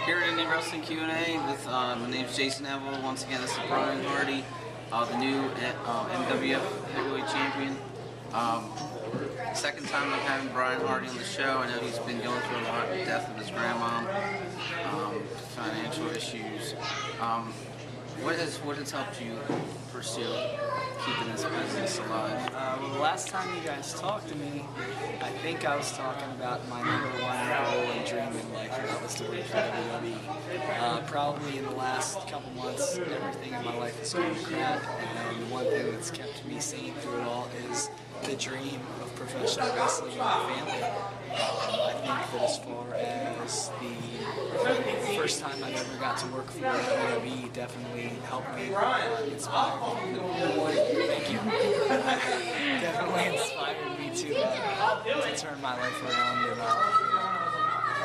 Here at Indie Wrestling Q&A with my name's Jason Neville. Once again, this is Brian Hardy, the new MWF Heavyweight Champion. Second time I'm having Brian Hardy on the show. I know he's been going through a lot, death of his grandma, financial issues. What has helped you pursue keeping this business alive? Well, the last time you guys talked to me, I think I was talking about my #1 goal and dream in life, and that was to work for WWE. Probably in the last couple months, everything in my life has gone to crap, and the one thing that's kept me sane through it all is the dream of professional wrestling in my family. I think that as far as the first time I ever got to work for WWE definitely helped me inspire me. Thank you. Definitely inspired me to turn my life around,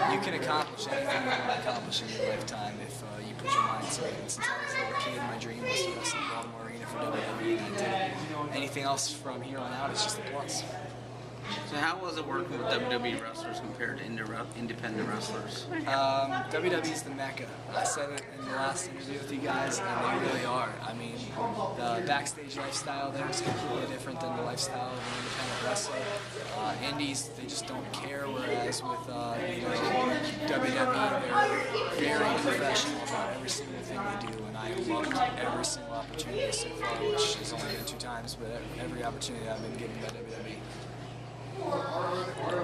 and you can accomplish anything you want to accomplish in your lifetime if you put your mind to it. And since I was a little kid, my dream was to wrestle in the Baltimore Arena for WWE, and I did it. Anything else from here on out is just a plus. So how was it working with WWE wrestlers compared to independent wrestlers? WWE is the mecca. I said it in the last interview with you guys, and they really are. I mean, the backstage lifestyle there is completely different than the lifestyle of an independent wrestler. Indies, they just don't care, whereas with WWE, they're very professional about every single thing they do, and I loved every single opportunity so far, which has only been 2 times, but every opportunity I've been given by WWE.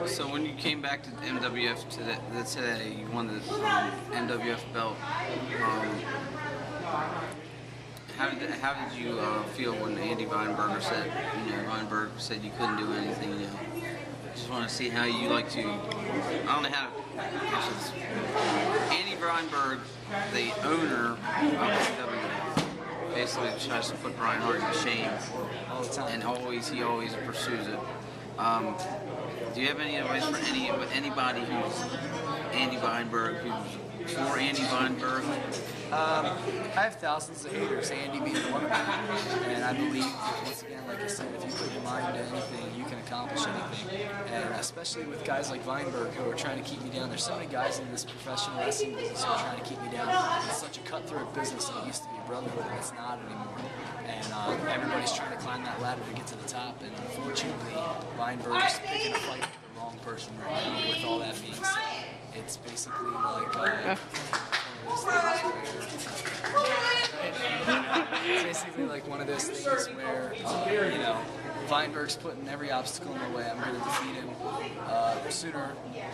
So when you came back to MWF today, you won the MWF belt. How did you feel when Andy Weinberger said, Weinberg said you couldn't do anything? I just want to see how you like to. I don't know how. Andy Weinberg, the owner of MWF, basically tries to put Brian Hardy to shame All the time. and he always pursues it. Do you have any advice for anybody who's Andy Weinberg, who's for Andy Weinberg? I have thousands of haters, Andy being one of them, and I believe that, once again, like I said, if you put your mind to anything, you can accomplish anything, and especially with guys like Weinberg who are trying to keep me down. There's so many guys in this professional wrestling business who are trying to keep me down. It's such a cutthroat business, and it used to be a brotherhood, and it's not anymore. And everybody's trying to climb that ladder to get to the top, and unfortunately, Weinberg's picking a fight with the wrong person right now. With all that being said, it's basically like it's basically like one of those things where, Weinberg's putting every obstacle in the way. I'm going to defeat him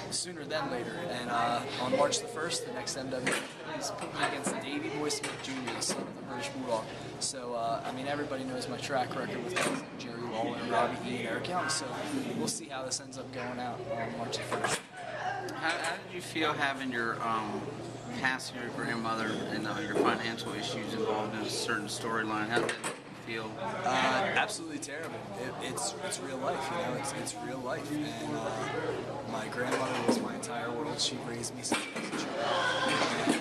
sooner than later. And on March the 1st, the next MW, he's putting me against Davey Boy Smith Jr., the son of the British Bulldog. So, everybody knows my track record with guys like Jerry Lawler and Robbie E. and Eric Young. So we'll see how this ends up going out on March the 1st. How did you feel having your passing your grandmother and your financial issues involved in a certain storyline? How did it feel? Absolutely terrible. It's real life, it's real life. And my grandmother was my entire world. She raised me since I was a child. And,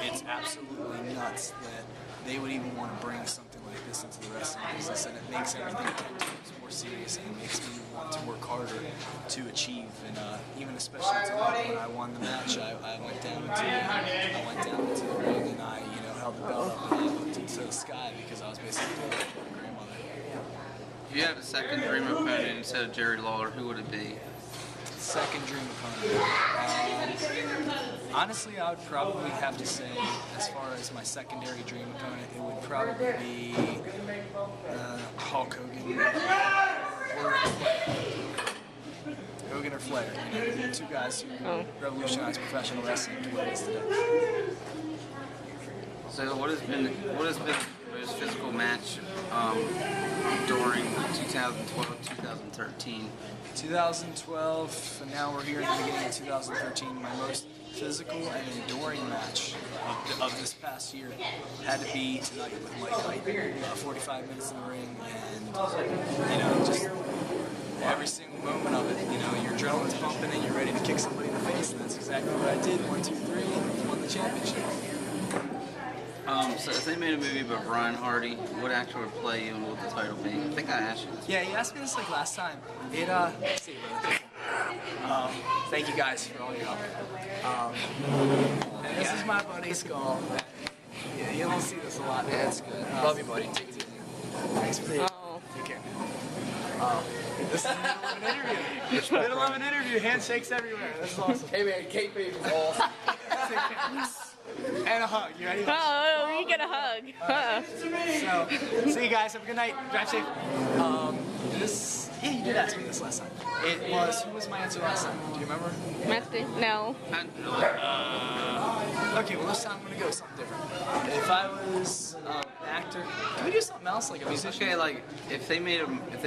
it's absolutely nuts that they would even want to bring something like this into the wrestling business, and it makes everything 10 times more serious, and it makes me want to work harder to achieve. And even especially tonight when I won the match, I went down into the ring and I held the belt up and I looked into the sky because I was basically doing it for my grandmother. If you had a second dream opponent instead of Jerry Lawler, who would it be? Second dream opponent. Honestly, I would probably have to say, as far as my secondary dream opponent, it would probably be Hulk Hogan or Hogan or Flair. The 2 guys who revolutionized professional wrestling to what it is today. So what has been the most physical match during 2012, 2013? 2012, and now we're here at the beginning of 2013. My most physical and enduring match of this past year had to be tonight with Mike Knight. 45 minutes in the ring, and just every single moment of it. Your adrenaline's pumping and you're ready to kick somebody in the face, and that's exactly what I did. 1, 2, 3, and won the championship. So if they made a movie about Brian Hardy, what actor would play you and what would the title be? I think I asked you this. Yeah, you asked me this last time. It, let's see, Thank you guys for all your help. And this is my buddy Skull. Yeah, you don't see this a lot. Yeah, it's good. Love you, buddy. Take it easy. Thanks for the Oh. Take care. This is the middle of an interview. Middle of an interview. Handshakes everywhere. This is awesome. Hey man, Kate baby ball. And a hug. You ready? Oh, you get a hug. So, see you guys. Have a good night. Drive safe. Yeah, you did ask me this last time. It was, who was my answer last time? Do you remember? Matthew? No. Okay, well this time I'm gonna go with something different. If I was an actor, can we do something else, like a musician? Okay, like if they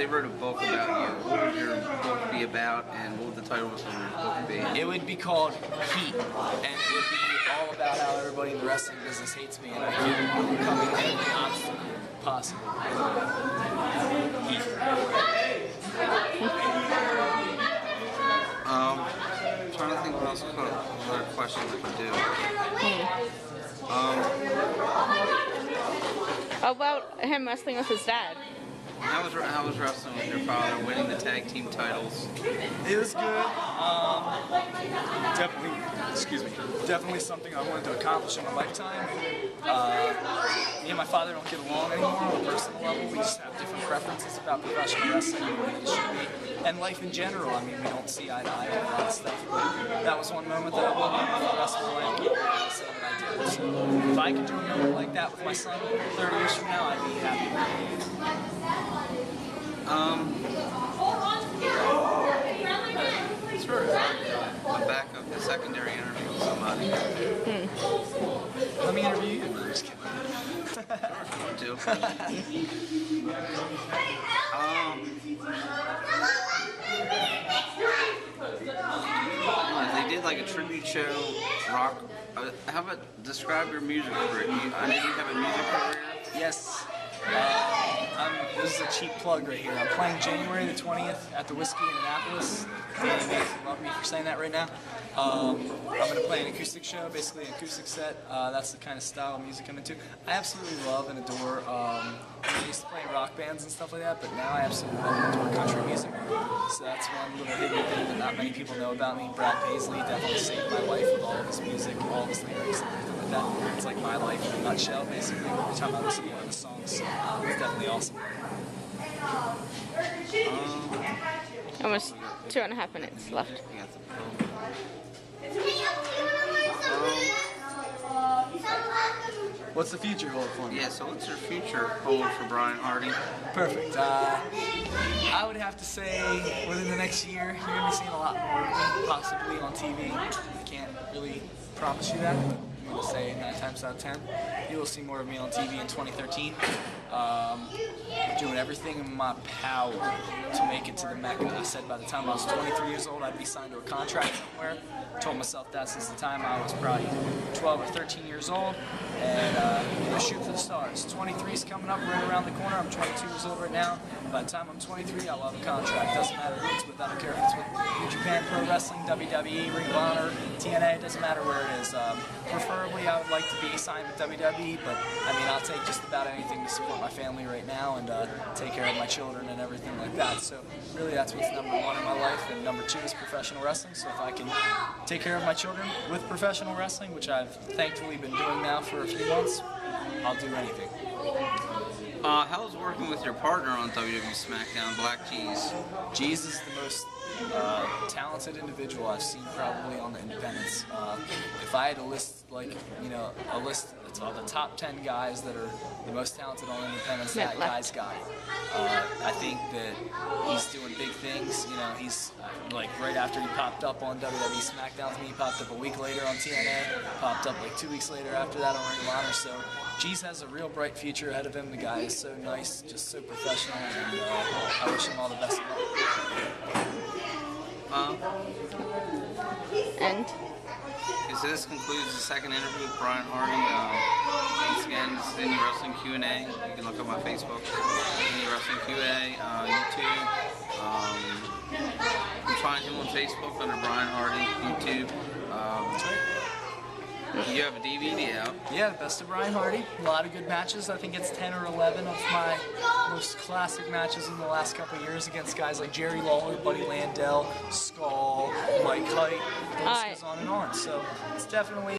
wrote a book about you, what would your book be about, and what would the title of your book be? It would be called Heat, and it would be all about how everybody in the wrestling business hates me, and I keep overcoming every obstacle possible. I'm trying to think what else other questions I could do. About him wrestling with his dad. How was wrestling with your father, winning the tag team titles? It was good. Definitely something I wanted to accomplish in my lifetime. Me and my father don't get along anymore on a personal level. We just have different preferences about professional wrestling and what it should be, and life in general. I mean, we don't see eye to eye on a lot of stuff. But that was one moment that I wanted for the rest of my life. So that I did. So if I could do a moment like that with my son 30 years from now, I'd be happy. Sure. I'm back up the secondary interview with somebody. Let me interview you. I'm just kidding. They did like a tribute show, rock. How about describe your music career? I know you have a music career. Yes. This is a cheap plug right here. I'm playing January the 20th at the Whiskey in Annapolis. Danny Mason love me for saying that right now. I'm going to play an acoustic show, basically an acoustic set. That's the kind of style of music I'm into. I absolutely love and adore, I used to play in rock bands and stuff like that, but now I absolutely love and adore country music. So that's one little hidden thing that not many people know about me. Brad Paisley definitely saved my life with all of his music, all of his lyrics and everything like that. It's like my life in a nutshell, basically. Every time I listen to one of the songs, it's definitely awesome. Almost 2.5 minutes left. You got the program. What's the future hold for me? Yeah, so what's your future hold for Brian Hardy? Perfect. I would have to say within the next year, you're going to be seeing a lot more of me, possibly on TV. I can't really promise you that, but I'm going to say 9 times out of 10, you will see more of me on TV in 2013. Doing everything in my power to make it to the Mecca. I said by the time I was 23 years old, I'd be signed to a contract somewhere. I told myself that since the time I was probably 12 or 13 years old. And shoot for the stars. 23 is coming up right around the corner. I'm 22 years old right now. By the time I'm 23, I'll have a contract. Doesn't matter who it's with. I don't care if it's with New Japan Pro Wrestling, WWE, Ring of Honor, TNA. It doesn't matter where it is. Preferably, I would like to be signed with WWE, but I mean, I'll take just about anything to support my family right now and take care of my children and everything like that. So really, that's what's number one in my life, and number two is professional wrestling. So if I can take care of my children with professional wrestling, which I've thankfully been doing now for a few months, I'll do anything. How was working with your partner on WWE SmackDown, Black Cheese? Cheese is the most talented individual I've seen probably on the independents. If I had a list, like, a list of the top 10 guys that are the most talented on independents, that guy's got it. I think that he's doing big things. He's like right after he popped up on WWE SmackDown, he popped up a week later on TNA, popped up like 2 weeks later after that on Ring of Honor. So Cheese has a real bright future ahead of him. The guy is so nice, just so professional, and I wish him all the best of luck. And Okay, so this concludes the second interview with Brian Hardy. Once again, this is Indie Wrestling Q&A. You can look up my Facebook, Indie Wrestling Q&A, YouTube. You can find him on Facebook under Brian Hardy, YouTube. You have a DVD out. Yeah, Best of Brian Hardy. A lot of good matches. I think it's 10 or 11 of my most classic matches in the last couple of years against guys like Jerry Lawler, Buddy Landell, Skull, Mike Height. The list goes on and on. So it's definitely